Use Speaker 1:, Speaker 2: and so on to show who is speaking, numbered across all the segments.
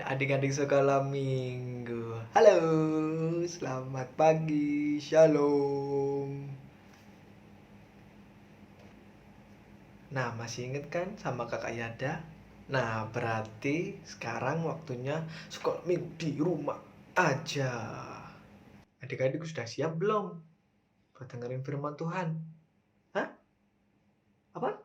Speaker 1: Adik-adik sekolah minggu. Halo, selamat pagi, shalom. Nah, masih inget kan sama kakak Yada? Nah, berarti sekarang waktunya sekolah minggu di rumah aja. Adik-adik sudah siap belum buat dengerin firman Tuhan? Hah? Apa?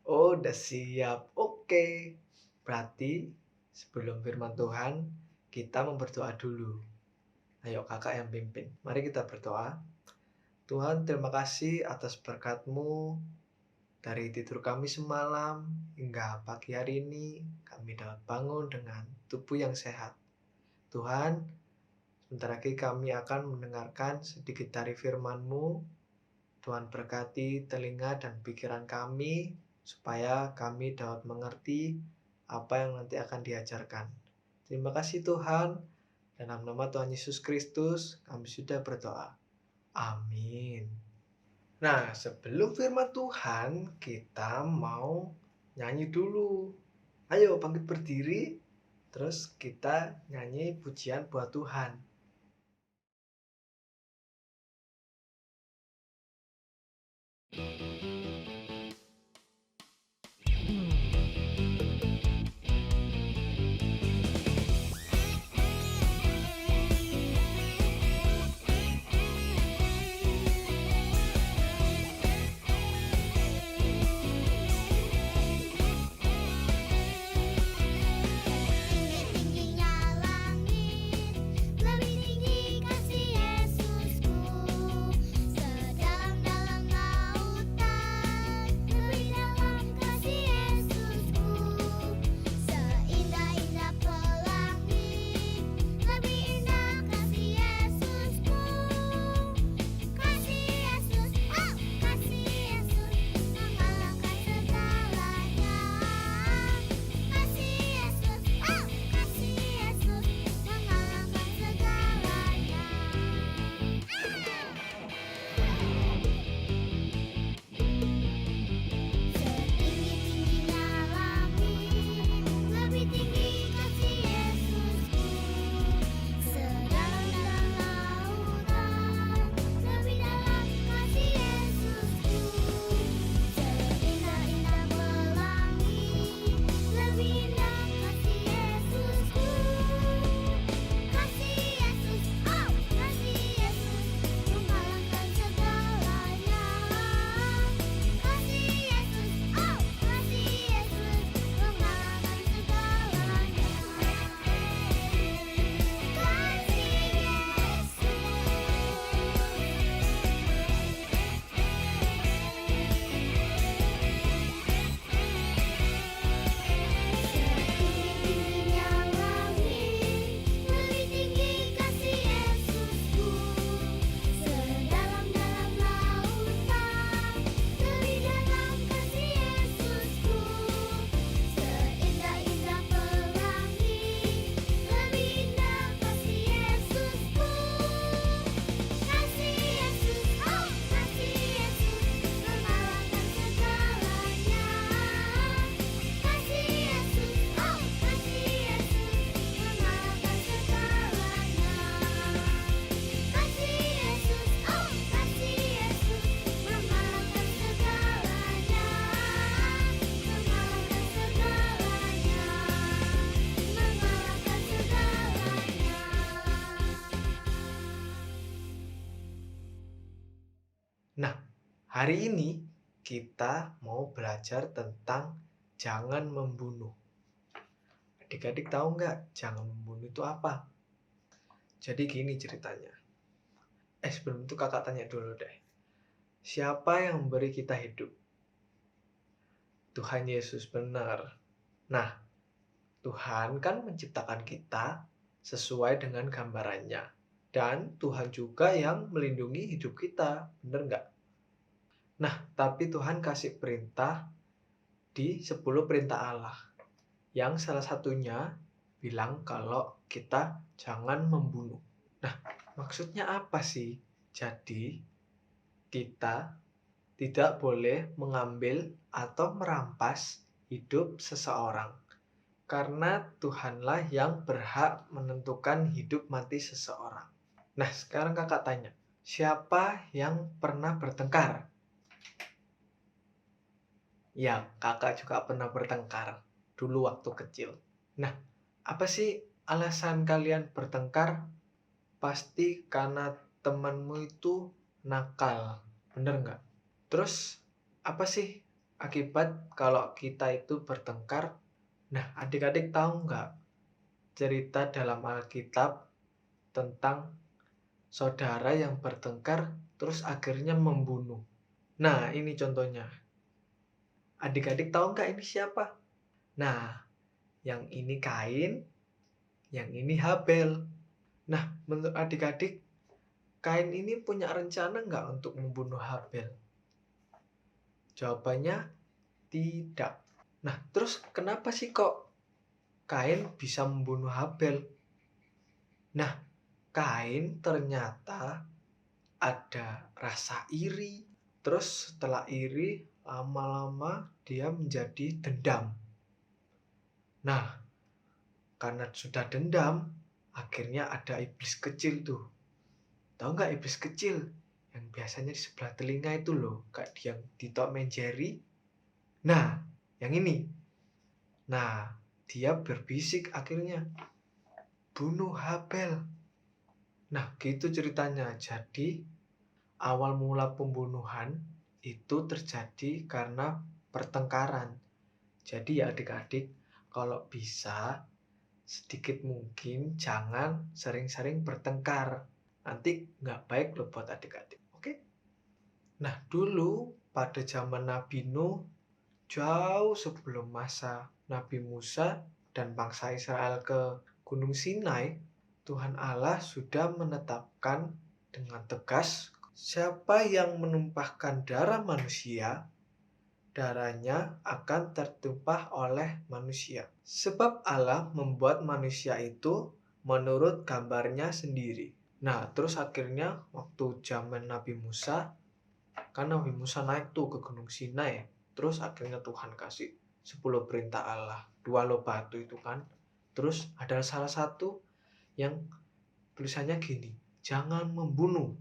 Speaker 1: Oh, udah siap. Oke. Berarti sebelum firman Tuhan, kita berdoa dulu. Ayo kakak yang pimpin. Mari kita berdoa. Tuhan, terima kasih atas berkat-Mu. Dari tidur kami semalam hingga pagi hari ini, kami dapat bangun dengan tubuh yang sehat. Tuhan, sebentar lagi kami akan mendengarkan sedikit dari firman-Mu. Tuhan berkati telinga dan pikiran kami, supaya kami dapat mengerti apa yang nanti akan diajarkan. Terima kasih Tuhan. Dalam nama Tuhan Yesus Kristus, kami sudah berdoa. Amin. Nah, sebelum firman Tuhan, kita mau nyanyi dulu. Ayo bangkit berdiri, terus kita nyanyi pujian buat Tuhan.
Speaker 2: Tingginya langit, lebih tinggi kasih Yesusku. Sedalam-dalam lautan, lebih dalam kasih Yesusku. Seindah-indah pelangi, lebih indah kasih Yesusku. Kasih Yesus, oh kasih Yesus, mengalahkan segalanya. Kasih Yesus, oh kasih Yesus, mengalahkan segalanya. Setinggi-tingginya langit, lebih tinggi kasih Yesusku. Sedalam-dalam lautan, lebih dalam kasih Yesusku. Seindah-indah pelangi, lebih indah kasih Yesusku. Kasih Yesus, oh kasih Yesus, mengalahkan segalanya. Kasih Yesus, oh kasih Yesus, mengalahkan segalanya. Setinggi-tingginya langit, lebih tinggi kasih Yesusku. Sedalam-dalam lautan, lebih dalam kasih Yesusku. Seindah-indah pelangi, lebih indah kasih Yesusku. Kasih Yesus, oh kasih Yesus, mengalahkan segalanya. Kasih Yesus, oh kasih Yesus, mengalahkan segalanya. Kasih Yesus, oh kasih Yesus, mengalahkan segalanya. Mengalahkan segalanya. Mengalahkan segalanya.
Speaker 1: Nah, hari ini kita mau belajar tentang jangan membunuh. Adik-adik tahu nggak jangan membunuh itu apa? Jadi gini ceritanya. Sebelum itu kakak tanya dulu deh. Siapa yang memberi kita hidup? Tuhan Yesus, benar. Nah, Tuhan kan menciptakan kita sesuai dengan gambarannya. Dan Tuhan juga yang melindungi hidup kita, benar nggak? Nah, tapi Tuhan kasih perintah di 10 perintah Allah. Yang salah satunya bilang kalau kita jangan membunuh. Nah, maksudnya apa sih? Jadi, kita tidak boleh mengambil atau merampas hidup seseorang. Karena Tuhanlah yang berhak menentukan hidup mati seseorang. Nah, sekarang kakak tanya, siapa yang pernah bertengkar? Ya, kakak juga pernah bertengkar dulu waktu kecil. Nah, apa sih alasan kalian bertengkar? Pasti karena temanmu itu nakal, bener nggak? Terus, apa sih akibat kalau kita itu bertengkar? Nah, adik-adik tahu nggak cerita dalam Alkitab tentang saudara yang bertengkar terus akhirnya membunuh? Nah, ini contohnya. Adik-adik tahu nggak ini siapa? Nah, yang ini Kain, yang ini Habel. Nah, menurut adik-adik, Kain ini punya rencana nggak untuk membunuh Habel? Jawabannya tidak. Nah, terus kenapa sih kok Kain bisa membunuh Habel? Nah, Kain ternyata ada rasa iri. Terus setelah iri, lama-lama dia menjadi dendam. Nah, karena sudah dendam, akhirnya ada iblis kecil tuh. Tahu nggak iblis kecil? Yang biasanya di sebelah telinga itu loh, kayak yang di Tom and Jerry. Nah, yang ini. Nah, dia berbisik akhirnya, bunuh Habel. Nah, gitu ceritanya. Jadi, awal mula pembunuhan itu terjadi karena pertengkaran. Jadi ya adik-adik, kalau bisa sedikit mungkin jangan sering-sering bertengkar. Nanti nggak baik loh buat adik-adik. Oke? Nah, dulu pada zaman Nabi Nuh, jauh sebelum masa Nabi Musa dan bangsa Israel ke Gunung Sinai, Tuhan Allah sudah menetapkan dengan tegas siapa yang menumpahkan darah manusia, darahnya akan tertumpah oleh manusia. Sebab Allah membuat manusia itu menurut gambarnya sendiri. Nah, terus akhirnya waktu zaman Nabi Musa, kan Nabi Musa naik tuh ke Gunung Sinai. Terus akhirnya Tuhan kasih 10 perintah Allah. 2 loh batu itu kan. Terus ada salah satu yang tulisannya gini, jangan membunuh.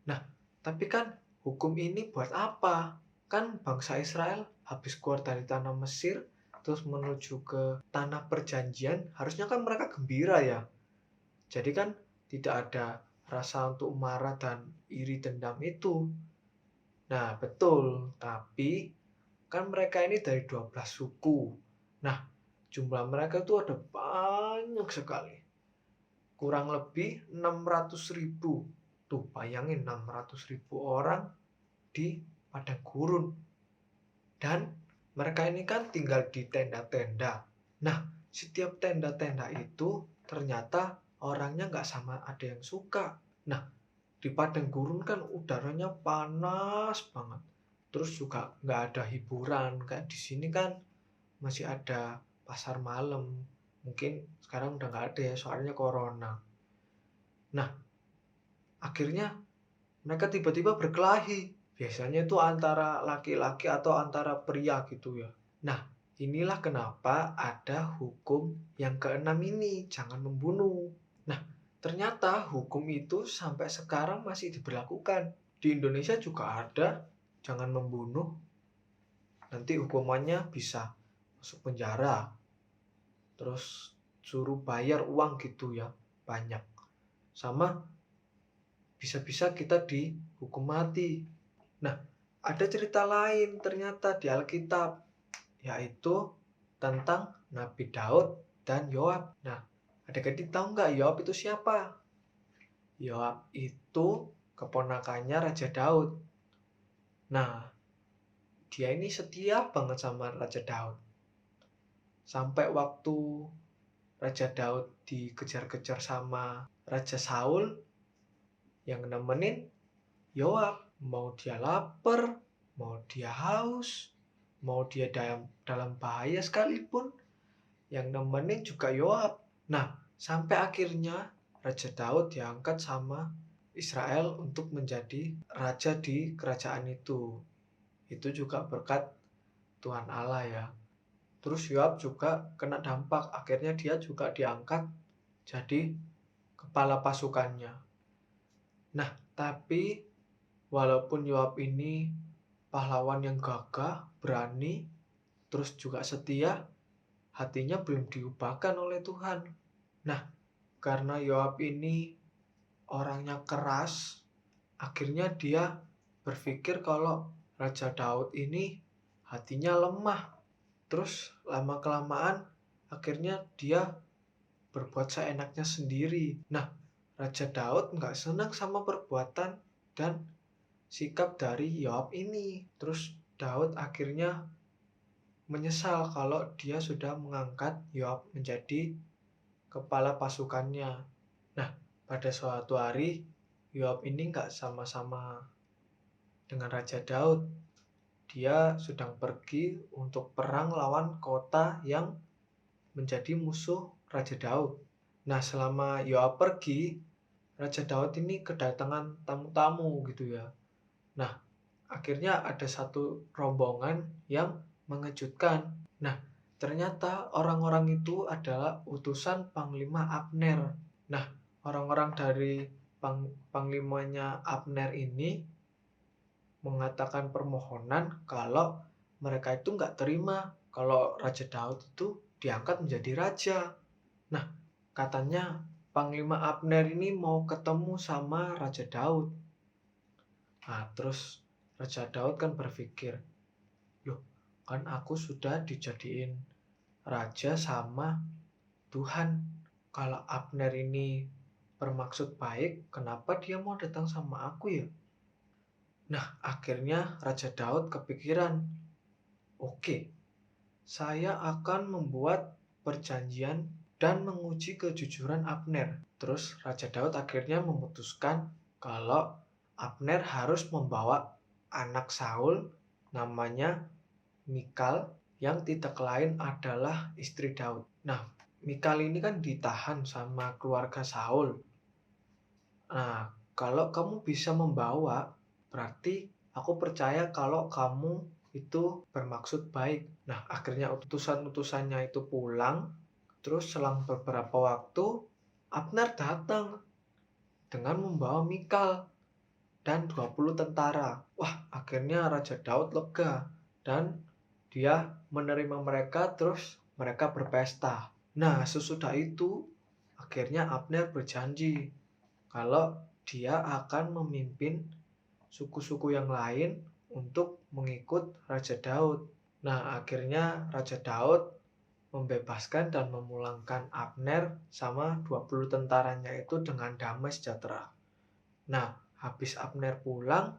Speaker 1: Nah, tapi kan hukum ini buat apa? Kan bangsa Israel habis keluar dari tanah Mesir, terus menuju ke tanah perjanjian, harusnya kan mereka gembira ya. Jadi kan tidak ada rasa untuk marah dan iri dendam itu. Nah, betul. Tapi kan mereka ini dari 12 suku. Nah, jumlah mereka itu ada banyak sekali. Kurang lebih 600.000. Tuh, bayangin 600.000 orang di padang gurun. Dan mereka ini kan tinggal di tenda-tenda. Nah, setiap tenda-tenda itu ternyata orangnya nggak sama ada yang suka. Nah, di padang gurun kan udaranya panas banget. Terus juga nggak ada hiburan. Kayak di sini kan masih ada pasar malam. Mungkin sekarang udah nggak ada ya, soalnya corona. Nah, akhirnya mereka tiba-tiba berkelahi. Biasanya itu antara laki-laki atau antara pria gitu ya. Nah, inilah kenapa ada hukum yang keenam ini, jangan membunuh. Nah, ternyata hukum itu sampai sekarang masih diberlakukan. Di Indonesia juga ada, jangan membunuh. Nanti hukumannya bisa masuk penjara. Terus suruh bayar uang gitu ya, banyak. Sama bisa-bisa kita dihukum mati. Nah, ada cerita lain ternyata di Alkitab, yaitu tentang Nabi Daud dan Yoab. Nah, adik-adik tahu nggak Yoab itu siapa? Yoab itu keponakannya Raja Daud. Nah, dia ini setia banget sama Raja Daud. Sampai waktu Raja Daud dikejar-kejar sama Raja Saul, yang nemenin Yoab. Mau dia lapar, mau dia haus, mau dia dalam bahaya sekalipun, yang nemenin juga Yoab. Nah, sampai akhirnya Raja Daud diangkat sama Israel untuk menjadi raja di kerajaan itu. Itu juga berkat Tuhan Allah ya. Terus Yoab juga kena dampak, akhirnya dia juga diangkat jadi kepala pasukannya. Nah, tapi walaupun Yoab ini pahlawan yang gagah, berani, terus juga setia, hatinya belum diubahkan oleh Tuhan. Nah, karena Yoab ini orangnya keras, akhirnya dia berpikir kalau Raja Daud ini hatinya lemah. Terus lama-kelamaan akhirnya dia berbuat seenaknya sendiri. Nah, Raja Daud nggak senang sama perbuatan dan sikap dari Yoab ini. Terus Daud akhirnya menyesal kalau dia sudah mengangkat Yoab menjadi kepala pasukannya. Nah, pada suatu hari Yoab ini nggak sama-sama dengan Raja Daud. Dia sedang pergi untuk perang lawan kota yang menjadi musuh Raja Daud. Nah, selama Yoab pergi, Raja Daud ini kedatangan tamu-tamu gitu ya. Nah, akhirnya ada satu rombongan yang mengejutkan. Nah, ternyata orang-orang itu adalah utusan Panglima Abner. Nah, orang-orang dari panglimanya Abner ini mengatakan permohonan kalau mereka itu nggak terima kalau Raja Daud itu diangkat menjadi raja. Nah, katanya Panglima Abner ini mau ketemu sama Raja Daud. Nah, terus Raja Daud kan berpikir, loh, kan aku sudah dijadiin raja sama Tuhan. Kalau Abner ini bermaksud baik, kenapa dia mau datang sama aku ya? Nah, akhirnya Raja Daud kepikiran, oke, saya akan membuat perjanjian dan menguji kejujuran Abner. Terus Raja Daud akhirnya memutuskan kalau Abner harus membawa anak Saul namanya Mikal yang tidak lain adalah istri Daud. Nah, Mikal ini kan ditahan sama keluarga Saul. Nah, kalau kamu bisa membawa, berarti aku percaya kalau kamu itu bermaksud baik. Nah, akhirnya utusan-utusannya itu pulang. Terus selang beberapa waktu, Abner datang dengan membawa Mikal dan 20 tentara. Wah, akhirnya Raja Daud lega dan dia menerima mereka, terus mereka berpesta. Nah, sesudah itu akhirnya Abner berjanji kalau dia akan memimpin suku-suku yang lain untuk mengikut Raja Daud. Nah, akhirnya Raja Daud membebaskan dan memulangkan Abner sama 20 tentaranya itu dengan damai sejahtera. Nah, habis Abner pulang,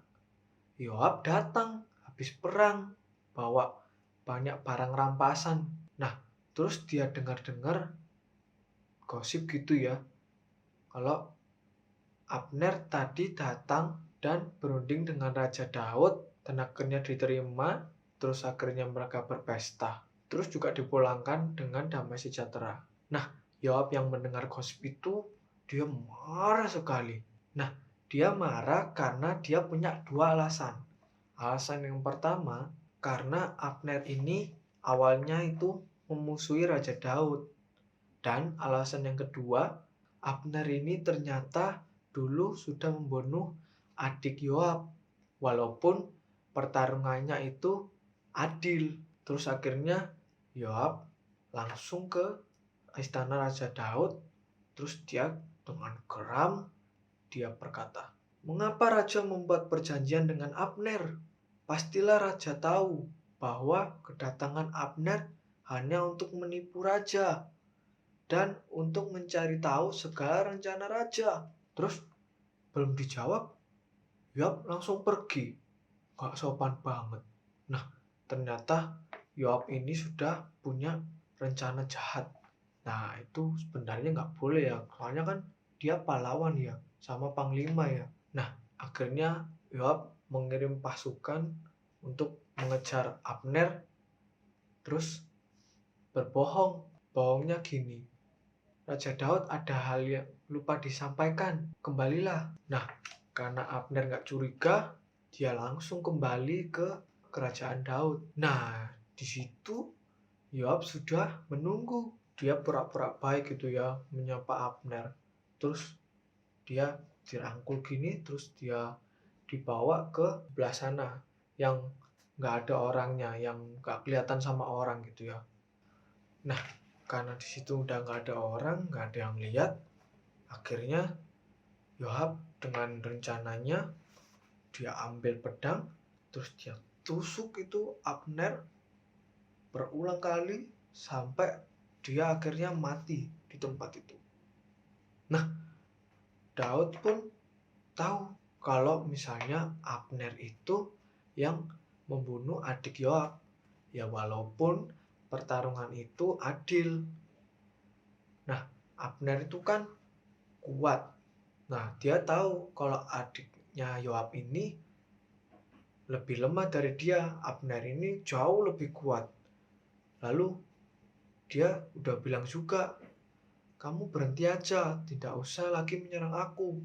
Speaker 1: Yoab datang habis perang, bawa banyak barang rampasan. Nah, terus dia dengar-dengar gosip gitu ya, kalau Abner tadi datang dan berunding dengan Raja Daud, dan akhirnya diterima, terus akhirnya mereka berpesta. Terus juga dipulangkan dengan damai sejahtera. Nah, Yoab yang mendengar gosip itu, dia marah sekali. Nah, dia marah karena dia punya dua alasan. Alasan yang pertama, karena Abner ini awalnya itu memusuhi Raja Daud. Dan alasan yang kedua, Abner ini ternyata dulu sudah membunuh adik Yoab. Walaupun pertarungannya itu adil. Terus akhirnya Yoab langsung ke istana Raja Daud. Terus dia dengan geram, dia berkata, "Mengapa Raja membuat perjanjian dengan Abner? Pastilah Raja tahu bahwa kedatangan Abner hanya untuk menipu Raja dan untuk mencari tahu segala rencana Raja." Terus belum dijawab, Yoab langsung pergi. Gak sopan banget. Nah, ternyata Yoab ini sudah punya rencana jahat. Nah, itu sebenarnya nggak boleh ya. Soalnya kan dia pahlawan ya, sama panglima ya. Nah, akhirnya Yoab mengirim pasukan untuk mengejar Abner. Terus berbohong. Bohongnya gini, Raja Daud ada hal yang lupa disampaikan. Kembalilah. Nah, karena Abner nggak curiga, dia langsung kembali ke kerajaan Daud. Nah, di situ Yoab sudah menunggu. Dia pura-pura baik gitu ya, menyapa Abner. Terus dia dirangkul gini, terus dia dibawa ke sebelah sana yang nggak ada orangnya, yang nggak kelihatan sama orang gitu ya. Nah, karena di situ udah nggak ada orang, nggak ada yang lihat, akhirnya Yoab dengan rencananya dia ambil pedang, terus dia tusuk itu Abner berulang kali sampai dia akhirnya mati di tempat itu. Nah, Daud pun tahu kalau misalnya Abner itu yang membunuh adik Yoab. Ya walaupun pertarungan itu adil. Nah, Abner itu kan kuat. Nah, dia tahu kalau adiknya Yoab ini lebih lemah dari dia. Abner ini jauh lebih kuat. Lalu dia udah bilang juga, kamu berhenti aja, tidak usah lagi menyerang aku.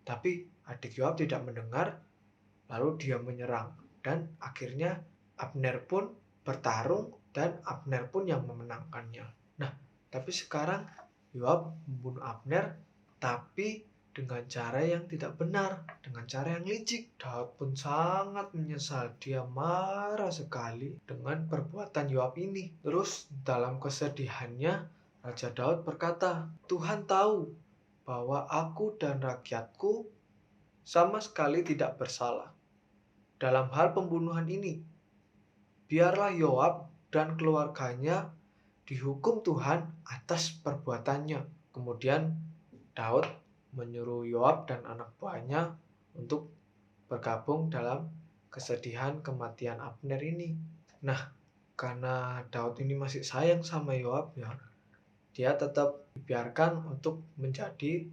Speaker 1: Tapi adik Yoab tidak mendengar, lalu dia menyerang. Dan akhirnya Abner pun bertarung dan Abner pun yang memenangkannya. Nah, tapi sekarang Yoab membunuh Abner, tapi dengan cara yang tidak benar, dengan cara yang licik. Daud pun sangat menyesal, dia marah sekali dengan perbuatan Yoab ini. Terus dalam kesedihannya, Raja Daud berkata, Tuhan tahu bahwa aku dan rakyatku sama sekali tidak bersalah dalam hal pembunuhan ini. Biarlah Yoab dan keluarganya dihukum Tuhan atas perbuatannya. Kemudian Daud menyuruh Yoab dan anak buahnya untuk bergabung dalam kesedihan kematian Abner ini. Nah, karena Daud ini masih sayang sama Yoab ya, dia tetap dibiarkan untuk menjadi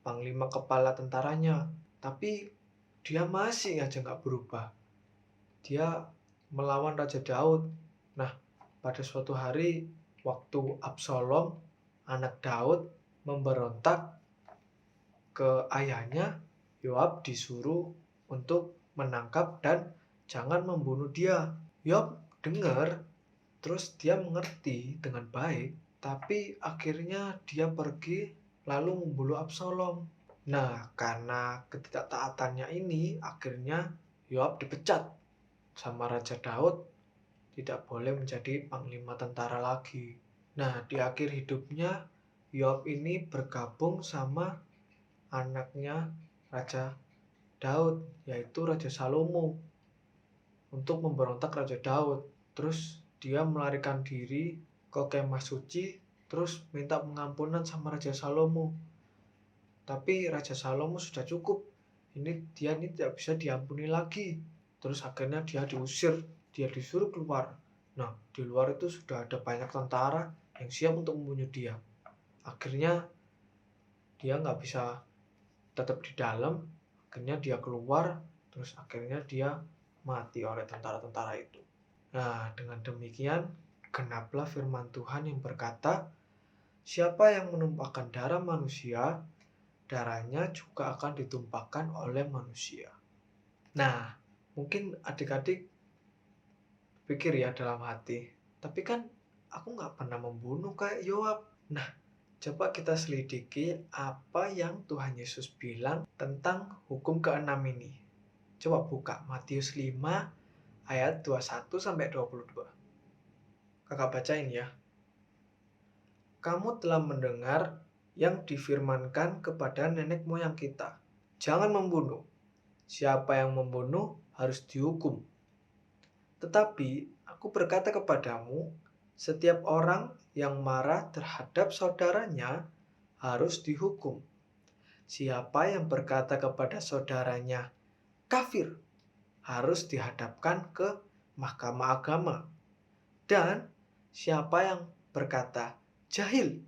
Speaker 1: panglima kepala tentaranya. Tapi dia masih aja nggak berubah. Dia melawan Raja Daud. Nah, pada suatu hari waktu Absalom, anak Daud, memberontak ke ayahnya, Yoab disuruh untuk menangkap dan jangan membunuh dia. Yoab dengar, terus dia mengerti dengan baik, tapi akhirnya dia pergi lalu membunuh Absalom. Nah, karena ketidaktaatannya ini, akhirnya Yoab dipecat sama Raja Daud, tidak boleh menjadi panglima tentara lagi. Nah, di akhir hidupnya, Yoab ini bergabung sama anaknya Raja Daud, yaitu Raja Salomo, untuk memberontak Raja Daud. Terus dia melarikan diri ke kemah suci, terus minta pengampunan sama Raja Salomo. Tapi Raja Salomo sudah cukup. Dia ini tidak bisa diampuni lagi. Terus akhirnya dia diusir, dia disuruh keluar. Nah, di luar itu sudah ada banyak tentara yang siap untuk membunuh dia. Akhirnya dia nggak bisa tetap di dalam, akhirnya dia keluar, terus akhirnya dia mati oleh tentara-tentara itu. Nah, dengan demikian, genaplah firman Tuhan yang berkata, siapa yang menumpahkan darah manusia, darahnya juga akan ditumpahkan oleh manusia. Nah, mungkin adik-adik pikir ya dalam hati, tapi kan aku nggak pernah membunuh kayak Yoab. Nah, coba kita selidiki apa yang Tuhan Yesus bilang tentang hukum keenam ini. Coba buka Matius 5 ayat 21-22. Kakak bacain ya. Kamu telah mendengar yang difirmankan kepada nenek moyang kita. Jangan membunuh. Siapa yang membunuh harus dihukum. Tetapi aku berkata kepadamu, setiap orang yang marah terhadap saudaranya harus dihukum. Siapa yang berkata kepada saudaranya, kafir, harus dihadapkan ke mahkamah agama. Dan siapa yang berkata, jahil,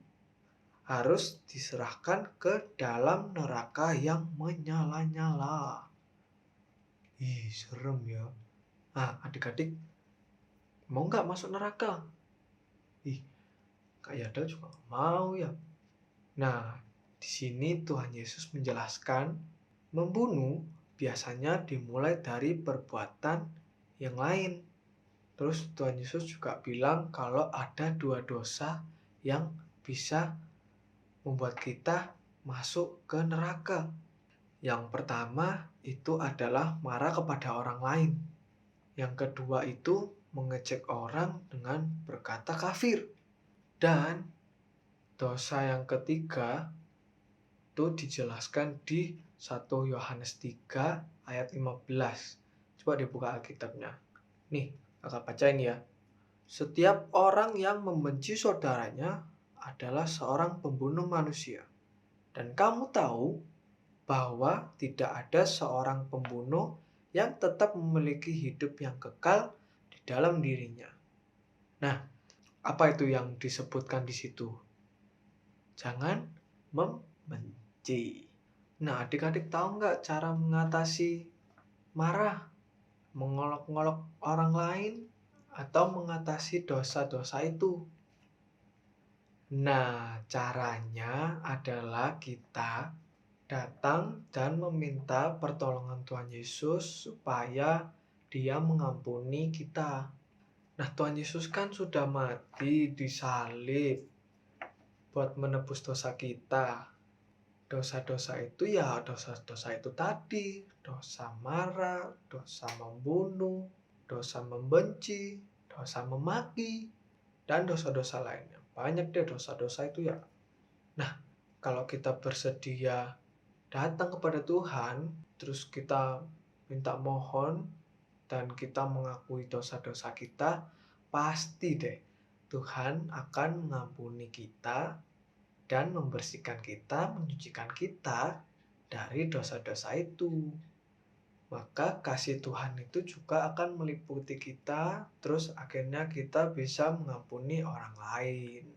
Speaker 1: harus diserahkan ke dalam neraka yang menyala-nyala. Ih, serem ya. Ah, adik-adik, mau nggak masuk neraka? Ih, Kak Yada juga nggak mau ya. Nah, di sini Tuhan Yesus menjelaskan, membunuh biasanya dimulai dari perbuatan yang lain. Terus Tuhan Yesus juga bilang kalau ada 2 dosa yang bisa membuat kita masuk ke neraka. Yang pertama itu adalah marah kepada orang lain. Yang kedua itu mengejek orang dengan berkata kafir. Dan dosa yang ketiga itu dijelaskan di 1 Yohanes 3 ayat 15. Coba dibuka Alkitabnya. Nih, kakak bacain ya. Setiap orang yang membenci saudaranya adalah seorang pembunuh manusia. Dan kamu tahu bahwa tidak ada seorang pembunuh yang tetap memiliki hidup yang kekal di dalam dirinya. Nah, apa itu yang disebutkan di situ? Jangan membenci. Nah, adik-adik tahu nggak cara mengatasi marah, mengolok-ngolok orang lain, atau mengatasi dosa-dosa itu? Nah, caranya adalah kita datang dan meminta pertolongan Tuhan Yesus supaya Dia mengampuni kita. Nah, Tuhan Yesus kan sudah mati di salib buat menebus dosa kita. Dosa-dosa itu ya dosa-dosa itu tadi, dosa marah, dosa membunuh, dosa membenci, dosa memaki, dan dosa-dosa lainnya. Banyak deh dosa-dosa itu ya. Nah, kalau kita bersedia datang kepada Tuhan, terus kita minta mohon, dan kita mengakui dosa-dosa kita, pasti deh Tuhan akan mengampuni kita dan membersihkan kita, menyucikan kita dari dosa-dosa itu. Maka kasih Tuhan itu juga akan meliputi kita, terus akhirnya kita bisa mengampuni orang lain.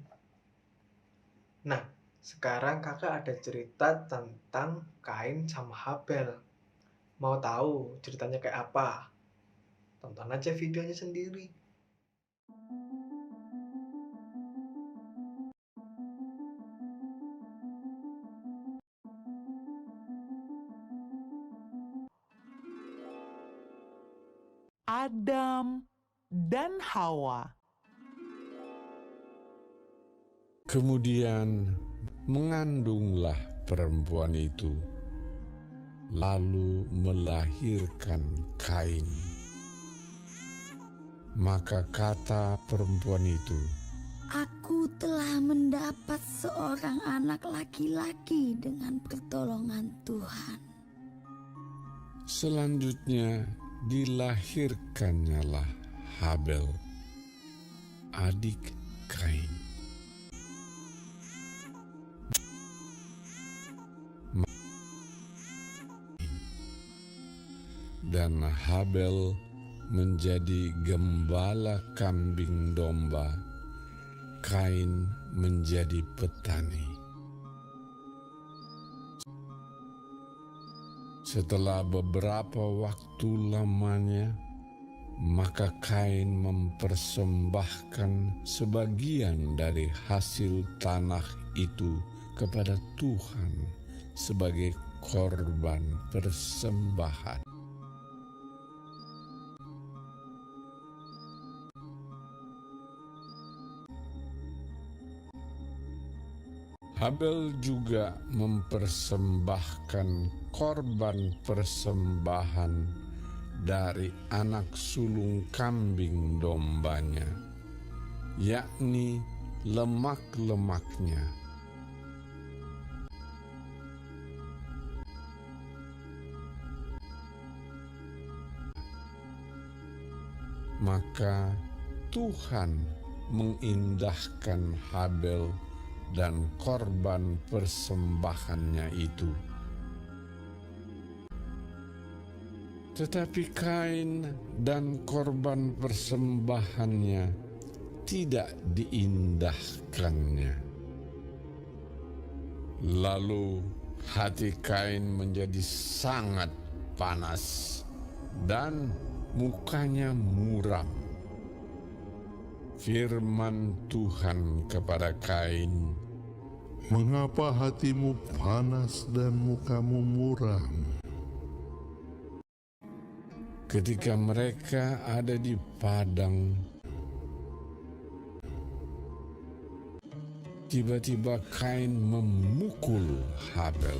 Speaker 1: Nah, sekarang kakak ada cerita tentang Kain sama Habel. Mau tahu ceritanya kayak apa? Tonton aja videonya sendiri.
Speaker 3: Adam dan Hawa.
Speaker 4: Kemudian mengandunglah perempuan itu, lalu melahirkan Kain. Maka kata perempuan itu,
Speaker 5: Aku telah mendapat seorang anak laki-laki dengan pertolongan Tuhan.
Speaker 4: selanjutnya dilahirkannyalah Habel, adik Kain. Dan Habel menjadi gembala kambing domba, Kain menjadi petani. Setelah beberapa waktu lamanya, maka Kain mempersembahkan sebagian dari hasil tanah itu kepada Tuhan sebagai korban persembahan. Habel juga mempersembahkan korban persembahan dari anak sulung kambing dombanya, yakni lemak-lemaknya. Maka Tuhan mengindahkan Habel dan korban persembahannya itu. Tetapi Kain dan korban persembahannya tidak diindahkannya. Lalu hati Kain menjadi sangat panas dan mukanya muram. Firman Tuhan kepada Kain,
Speaker 6: Mengapa hatimu panas dan mukamu muram?
Speaker 4: Ketika mereka ada di padang, tiba-tiba Kain memukul Habel.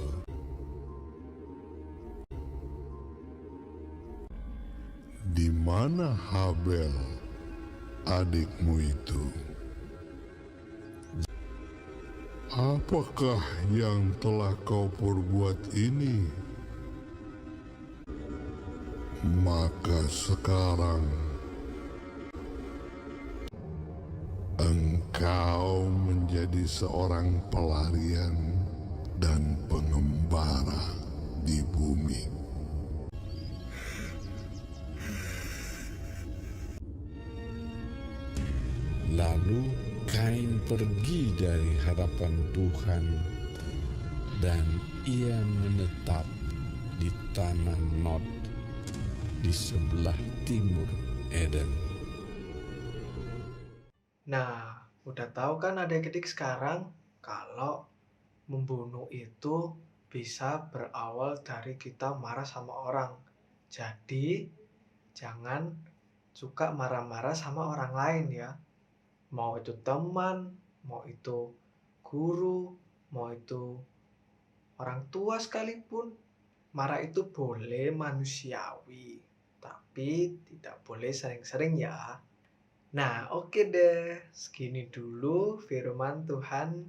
Speaker 6: Di mana Habel, adikmu itu? Apakah yang telah kau perbuat ini? Maka sekarang engkau menjadi seorang pelarian dan pengembara di bumi.
Speaker 4: Lalu Kain pergi dari hadapan Tuhan dan ia menetap di tanah Nod di sebelah timur Eden.
Speaker 1: Nah, udah tahu kan adik-adik sekarang kalau membunuh itu bisa berawal dari kita marah sama orang. Jadi, jangan suka marah-marah sama orang lain ya. Mau itu teman, mau itu guru, mau itu orang tua sekalipun. Marah itu boleh manusiawi, tapi tidak boleh sering-sering ya. Nah, oke deh. Segini dulu firman Tuhan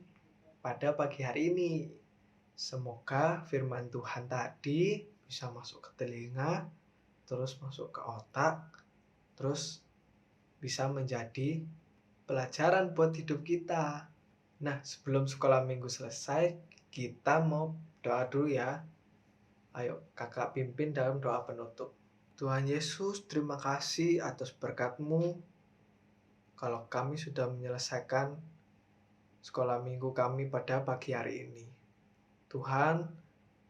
Speaker 1: pada pagi hari ini. Semoga firman Tuhan tadi bisa masuk ke telinga, terus masuk ke otak, terus bisa menjadi pelajaran buat hidup kita. Nah, sebelum sekolah minggu selesai, kita mau doa dulu ya. Ayo, kakak pimpin dalam doa penutup. Tuhan Yesus, terima kasih atas berkat-Mu. Kalau kami sudah menyelesaikan sekolah minggu kami pada pagi hari ini. Tuhan,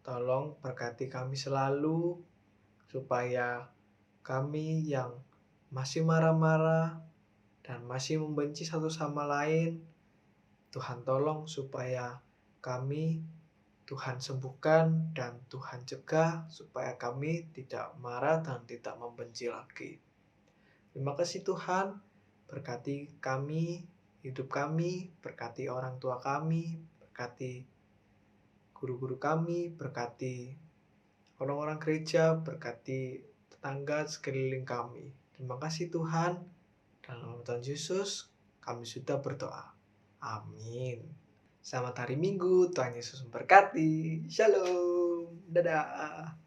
Speaker 1: tolong berkati kami selalu, supaya kami yang masih marah-marah dan masih membenci satu sama lain, Tuhan tolong supaya kami Tuhan sembuhkan dan Tuhan cegah supaya kami tidak marah dan tidak membenci lagi. Terima kasih Tuhan, berkati kami, hidup kami, berkati orang tua kami, berkati guru-guru kami, berkati orang-orang gereja, berkati tetangga sekeliling kami. Terima kasih Tuhan. Dalam nama Tuhan Yesus, kami sudah berdoa. Amin. Selamat hari Minggu, Tuhan Yesus memberkati. Shalom. Dadah.